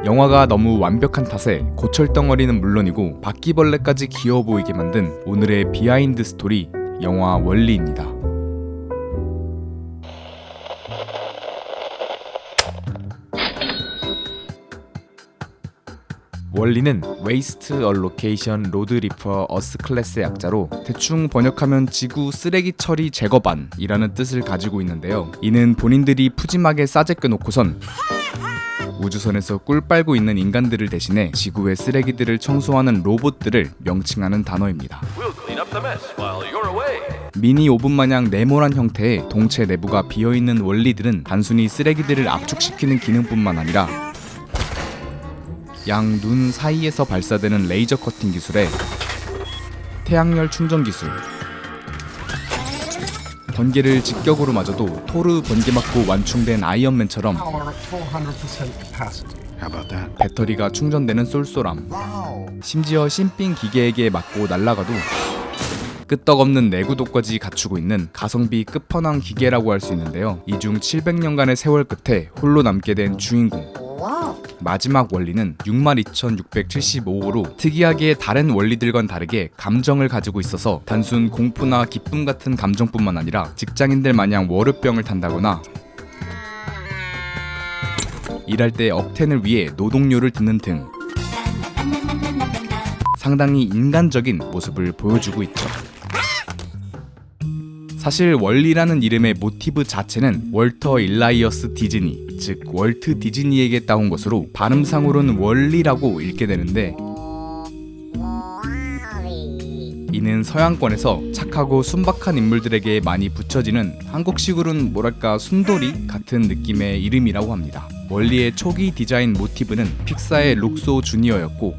영화가 너무 완벽한 탓에 고철덩어리는 물론이고 바퀴벌레까지 귀여워 보이게 만든 오늘의 비하인드 스토리, 영화 월리입니다. 월리는 Waste Allocation Road Repair Earth 클래스의 약자로 대충 번역하면 지구 쓰레기 처리 제거반이라는 뜻을 가지고 있는데요. 이는 본인들이 푸짐하게 싸제껴 놓고선 우주선에서 꿀 빨고 있는 인간들을 대신해 지구의 쓰레기들을 청소하는 로봇들을 명칭하는 단어입니다. 미니 오븐 마냥 네모난 형태의 동체 내부가 비어있는 월리들은 단순히 쓰레기들을 압축시키는 기능뿐만 아니라 양 눈 사이에서 발사되는 레이저 커팅 기술에 태양열 충전 기술, 번개를 직격으로 맞아도 토르 번개 맞고 완충된 아이언맨처럼 배터리가 충전되는 쏠쏠함, 심지어 신빙 기계에게 맞고 날아가도 끄떡없는 내구도까지 갖추고 있는 가성비 끝판왕 기계라고 할 수 있는데요. 이 중 700년간의 세월 끝에 홀로 남게 된 주인공, 마지막 원리는 62,675호로 특이하게 다른 원리들과는 다르게 감정을 가지고 있어서 단순 공포나 기쁨 같은 감정뿐만 아니라 직장인들 마냥 월요병을 탄다거나 일할 때 억텐을 위해 노동요를 듣는 등 상당히 인간적인 모습을 보여주고 있죠. 사실 월리라는 이름의 모티브 자체는 월터 일라이어스 디즈니, 즉 월트 디즈니에게 따온 것으로 발음상으로는 월리라고 읽게 되는데, 이는 서양권에서 착하고 순박한 인물들에게 많이 붙여지는 한국식으로는 뭐랄까 순돌이 같은 느낌의 이름이라고 합니다. 월리의 초기 디자인 모티브는 픽사의 룩소 주니어였고,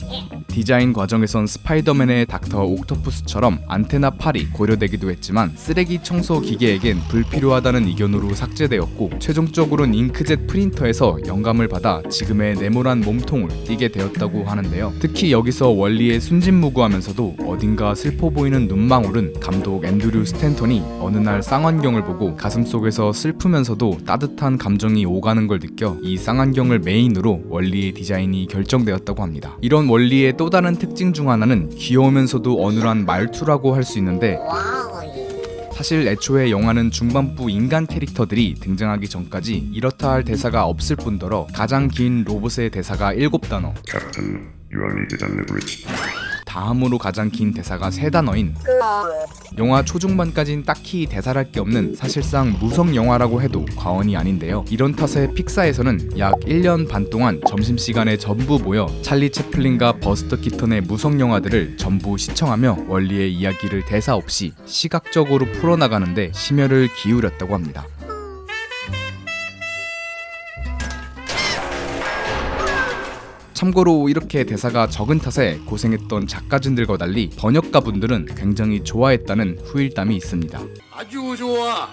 디자인 과정에선 스파이더맨의 닥터 옥토퍼스처럼 안테나 팔이 고려되기도 했지만 쓰레기 청소 기계에겐 불필요하다는 의견으로 삭제되었고, 최종적으로는 잉크젯 프린터에서 영감을 받아 지금의 네모난 몸통을 띠게 되었다고 하는데요. 특히 여기서 월리의 순진무구하면서도 어딘가 슬퍼 보이는 눈망울은 감독 앤드류 스탠턴이 어느 날 쌍안경을 보고 가슴속에서 슬프면서도 따뜻한 감정이 오가는 걸 느껴 이 쌍안경을 메인으로 월리의 디자인이 결정되었다고 합니다. 이런 월리의 또 다른 특징 중 하나는 귀여우면서도 어눌한 말투라고 할 수 있는데, 사실 애초에 영화는 중반부 인간 캐릭터들이 등장하기 전까지 이렇다 할 대사가 없을 뿐더러 가장 긴 로봇의 대사가 7단어, Captain, you are needed on the bridge. 다음으로 가장 긴 대사가 3단어인 영화 초중반까진 딱히 대사랄 게 없는 사실상 무성 영화라고 해도 과언이 아닌데요. 이런 탓에 픽사에서는 약 1년 반 동안 점심시간에 전부 모여 찰리 채플린과 버스터 키턴의 무성 영화들을 전부 시청하며 월리의 이야기를 대사 없이 시각적으로 풀어나가는데 심혈을 기울였다고 합니다. 참고로 이렇게 대사가 적은 탓에 고생했던 작가진들과 달리 번역가분들은 굉장히 좋아했다는 후일담이 있습니다. 아주 좋아.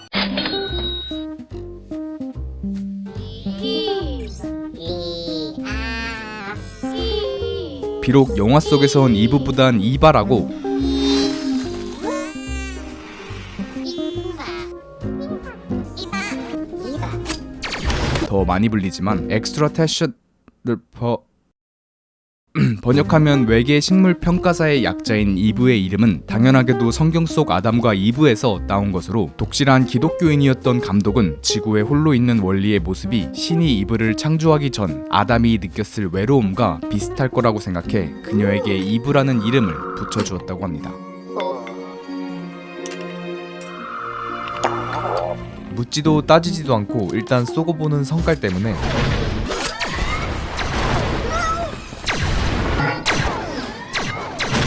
비록 영화 속에선 이브보단 이바라고 더 많이 불리지만 엑스트라테셔널 번역하면 외계 식물 평가사의 약자인 이브의 이름은 당연하게도 성경 속 아담과 이브에서 따온 것으로, 독실한 기독교인이었던 감독은 지구에 홀로 있는 월리의 모습이 신이 이브를 창조하기 전 아담이 느꼈을 외로움과 비슷할 거라고 생각해 그녀에게 이브라는 이름을 붙여주었다고 합니다. 묻지도 따지지도 않고 일단 쏘고 보는 성깔 때문에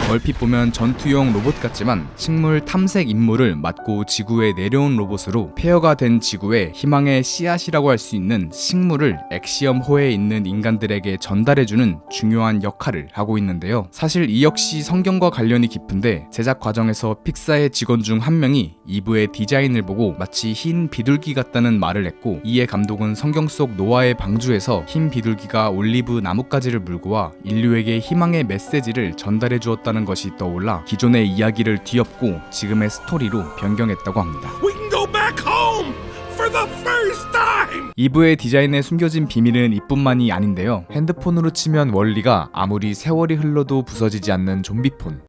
얼핏 보면 전투용 로봇 같지만 식물 탐색 임무를 맡고 지구에 내려온 로봇으로 폐허가 된 지구에 희망의 씨앗이라고 할 수 있는 식물을 엑시엄호에 있는 인간들에게 전달해주는 중요한 역할을 하고 있는데요. 사실 이 역시 성경과 관련이 깊은데, 제작 과정에서 픽사의 직원 중 한 명이 이브의 디자인을 보고 마치 흰 비둘기 같다는 말을 했고, 이에 감독은 성경 속 노아의 방주에서 흰 비둘기가 올리브 나뭇가지를 물고 와 인류에게 희망의 메시지를 전달해 주었다는 것이 떠올라 기존의 이야기를 뒤엎고 지금의 스토리로 변경했다고 합니다. We can go back home for the first time. 이브의 디자인에 숨겨진 비밀은 이뿐만이 아닌데요. 핸드폰으로 치면 원리가 아무리 세월이 흘러도 부서지지 않는 좀비폰,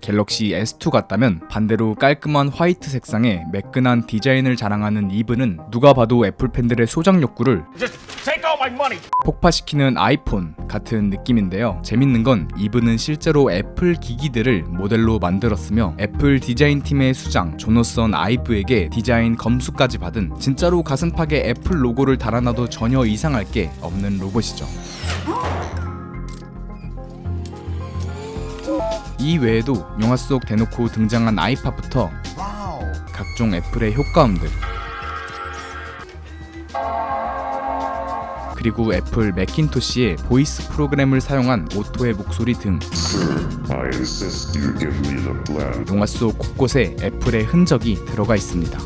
갤럭시 S2 같다면 반대로 깔끔한 화이트 색상의 매끈한 디자인을 자랑하는 이브는 누가 봐도 애플 팬들의 소장 욕구를 폭파시키는 아이폰 같은 느낌인데요. 재밌는 건 이브는 실제로 애플 기기들을 모델로 만들었으며 애플 디자인 팀의 수장 조너선 아이브에게 디자인 검수까지 받은 진짜로 가슴팍에 애플 로고를 달아놔도 전혀 이상할 게 없는 로봇이죠. 이 외에도 영화 속 대놓고 등장한 아이팟부터 각종 애플의 효과음들, 그리고 애플 매킨토시의 보이스 프로그램을 사용한 오토의 목소리 등 I insist you give me the plan. 영화 속 곳곳에 애플의 흔적이 들어가 있습니다.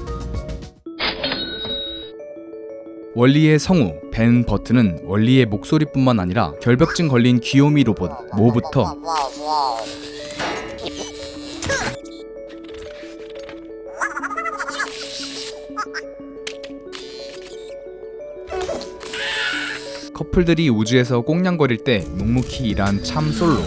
월리의 성우 벤 버튼은 월리의 목소리뿐만 아니라 결벽증 걸린 귀요미 로봇 모부터 커플들이 우주에서 꽁냥거릴 때 묵묵히 일한 참 솔로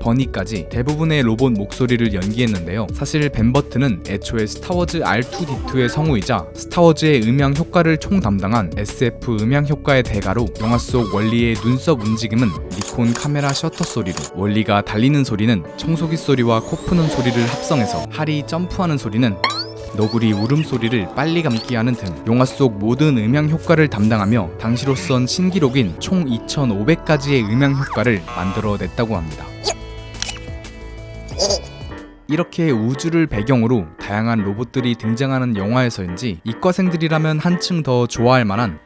버니까지 대부분의 로봇 목소리를 연기했는데요. 사실 벤 버튼은 애초에 스타워즈 R2D2의 성우이자 스타워즈의 음향 효과를 총 담당한 SF 음향 효과의 대가로 영화 속 월리의 눈썹 움직임은 니콘 카메라 셔터 소리로, 월리가 달리는 소리는 청소기 소리와 코 푸는 소리를 합성해서, 할이 점프하는 소리는 너구리 울음소리를 빨리 감기 하는 등 영화 속 모든 음향 효과를 담당하며 당시로선 신기록인 총 2,500가지의 음향 효과를 만들어냈다고 합니다. 이렇게 우주를 배경으로 다양한 로봇들이 등장하는 영화에서인지 이과생들이라면 한층 더 좋아할 만한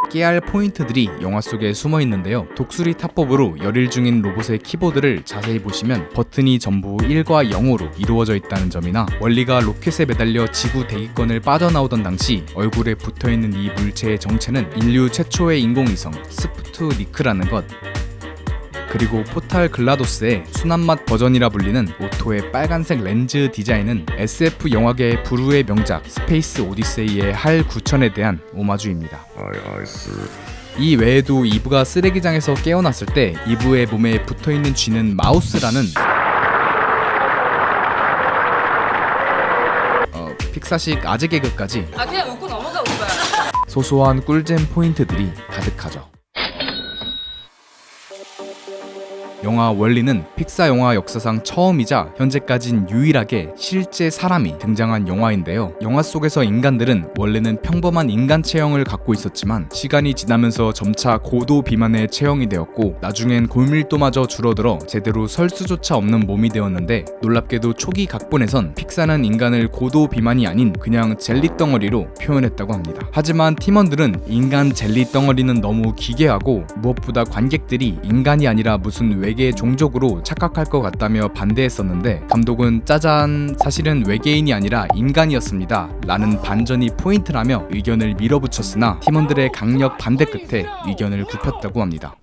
깨알 포인트들이 영화 속에 숨어 있는데요. 독수리 타법으로 열일 중인 로봇의 키보드를 자세히 보시면 버튼이 전부 1과 0으로 이루어져 있다는 점이나, 월리가 로켓에 매달려 지구 대기권을 빠져나오던 당시 얼굴에 붙어있는 이 물체의 정체는 인류 최초의 인공위성 스푸트니크라는 것, 그리고 포탈 글라도스의 순한맛 버전이라 불리는 오토의 빨간색 렌즈 디자인은 SF 영화계의 불후의 명작 스페이스 오디세이의 할 9천에 대한 오마주입니다. Aye, sir. 이 외에도 이브가 쓰레기장에서 깨어났을 때 이브의 몸에 붙어있는 쥐는 마우스라는 픽사식 아재 개그까지 그냥 웃고 넘어가 오빠야. 소소한 꿀잼 포인트들이 가득하죠. 영화 월리는 픽사 영화 역사상 처음이자 현재까진 유일하게 실제 사람이 등장한 영화인데요. 영화 속에서 인간들은 원래는 평범한 인간 체형을 갖고 있었지만 시간이 지나면서 점차 고도 비만의 체형이 되었고, 나중엔 골밀도마저 줄어들어 제대로 설 수조차 없는 몸이 되었는데, 놀랍게도 초기 각본에선 픽사는 인간을 고도 비만이 아닌 그냥 젤리 덩어리로 표현했다고 합니다. 하지만 팀원들은 인간 젤리 덩어리는 너무 기괴하고 무엇보다 관객들이 인간이 아니라 무슨 외계 종족으로 착각할 것 같다며 반대했었는데, 감독은 짜잔, 사실은 외계인이 아니라 인간이었습니다 라는 반전이 포인트라며 의견을 밀어붙였으나 팀원들의 강력 반대 끝에 의견을 굽혔다고 합니다.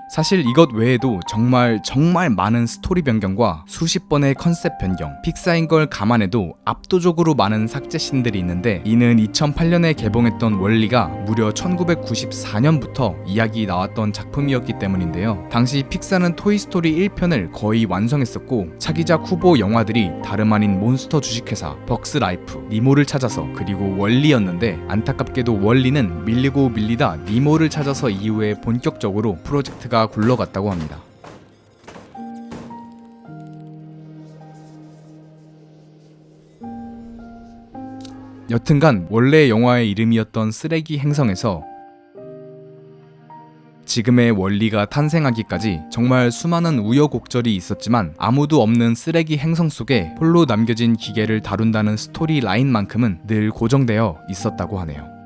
사실 이것 외에도 정말 많은 스토리 변경과 수십 번의 컨셉 변경, 픽사인 걸 감안해도 압도적으로 많은 삭제신들이 있는데, 이는 2008년에 개봉했던 월리가 무려 1994년부터 이야기 나왔던 작품이었기 때문인데요. 당시 픽사는 토이스토리 1편을 거의 완성했었고, 차기작 후보 영화들이 다름 아닌 몬스터 주식회사, 벅스라이프, 니모를 찾아서, 그리고 월리였는데, 안타깝게도 월리는 밀리고 밀리다 니모를 찾아서 이후에 본격적으로 프로젝트가 굴러갔다고 합니다. 여튼간 원래 영화의 이름이었던 쓰레기 행성에서 지금의 월리가 탄생하기까지 정말 수많은 우여곡절이 있었지만, 아무도 없는 쓰레기 행성 속에 홀로 남겨진 기계를 다룬다는 스토리 라인만큼은 늘 고정되어 있었다고 하네요.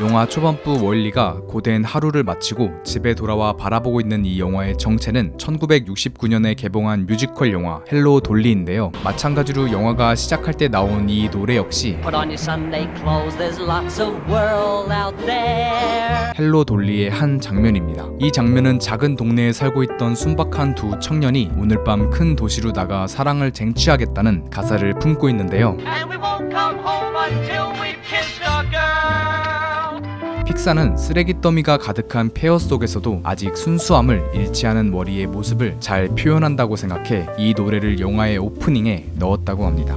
영화 초반부 월리가 고된 하루를 마치고 집에 돌아와 바라보고 있는 이 영화의 정체는 1969년에 개봉한 뮤지컬 영화 헬로 돌리인데요. 마찬가지로 영화가 시작할 때 나온 이 노래 역시 Put on your Sunday clothes, there's lots of world out there. 헬로 돌리의 한 장면입니다. 이 장면은 작은 동네에 살고 있던 순박한 두 청년이 오늘 밤 큰 도시로 나가 사랑을 쟁취하겠다는 가사를 품고 있는데요. And we won't come home until we've kissed a girl. 픽사는 쓰레기 더미가 가득한 폐허 속에서도 아직 순수함을 잃지 않은 머리의 모습을 잘 표현한다고 생각해 이 노래를 영화의 오프닝에 넣었다고 합니다.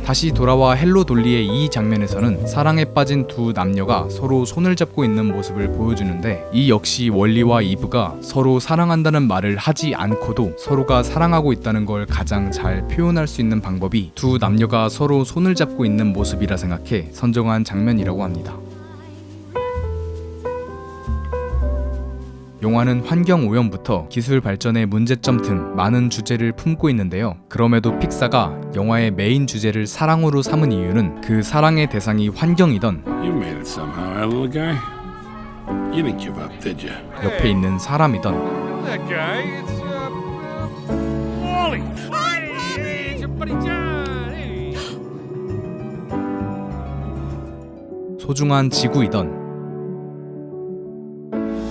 다시 돌아와 헬로 돌리의 이 장면에서는 사랑에 빠진 두 남녀가 서로 손을 잡고 있는 모습을 보여주는데 이 역시 월리와 이브가 서로 사랑한다는 말을 하지 않고도 서로가 사랑하고 있다는 걸 가장 잘 표현할 수 있는 방법이 두 남녀가 서로 손을 잡고 있는 모습이라 생각해 선정한 장면이라고 합니다. 영화는 환경 오염부터 기술 발전의 문제점 등 많은 주제를 품고 있는데요. 그럼에도 픽사가 영화의 메인 주제를 사랑으로 삼은 이유는 그 사랑의 대상이 환경이던 You made it somehow, eh, little guy? You didn't give up, did you? 옆에 있는 사람이던 That guy, it's Wally. Hey, it's your buddy John. Hey. 소중한 지구이던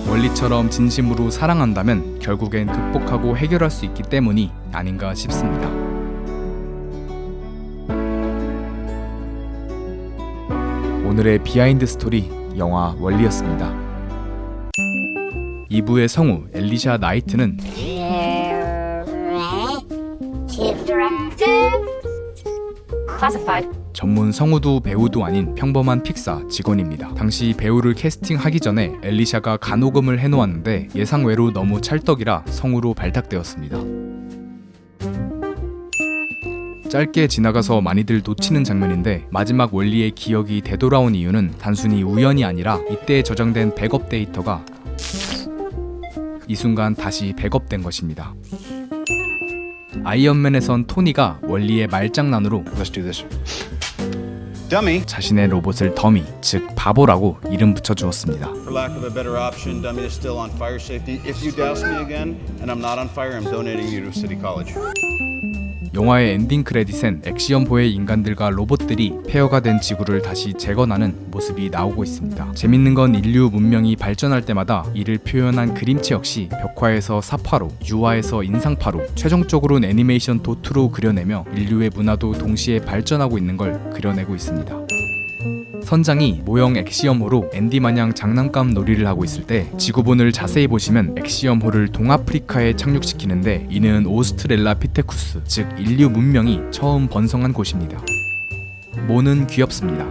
원리처럼 진심으로 사랑한다면 결국엔 극복하고 해결할 수 있기 때문이 아닌가 싶습니다. 오늘의 비하인드 스토리 영화 월리였습니다. 2부의 성우 엘리샤 나이트는 Classified. 전문 성우도 배우도 아닌 평범한 픽사 직원입니다. 당시 배우를 캐스팅하기 전에 엘리샤가 간호금을 해놓았는데 예상외로 너무 찰떡이라 성우로 발탁되었습니다. 짧게 지나가서 많이들 놓치는 장면인데 마지막 월리의 기억이 되돌아온 이유는 단순히 우연이 아니라 이때 저장된 백업 데이터가 이 순간 다시 백업된 것입니다. 아이언맨에선 토니가 월리의 말장난으로 Let's do this. Dummy. 자신의 로봇을 더미, 즉 바보라고 이름 붙여주었습니다. For lack of a better option, dummy is still on fire safety. If you douse me again and I'm not on fire, I'm donating you to City College. 영화의 엔딩 크레딧엔 엑시언보의 인간들과 로봇들이 폐허가 된 지구를 다시 재건하는 모습이 나오고 있습니다. 재밌는 건 인류 문명이 발전할 때마다 이를 표현한 그림체 역시 벽화에서 사파로, 유화에서 인상파로, 최종적으로는 애니메이션 도트로 그려내며 인류의 문화도 동시에 발전하고 있는 걸 그려내고 있습니다. 선장이 모형 엑시엄호로 앤디 마냥 장난감 놀이를 하고 있을 때 지구본을 자세히 보시면 엑시엄호를 동아프리카에 착륙시키는데 이는 오스트렐라피테쿠스, 즉 인류 문명이 처음 번성한 곳입니다. 모는 귀엽습니다.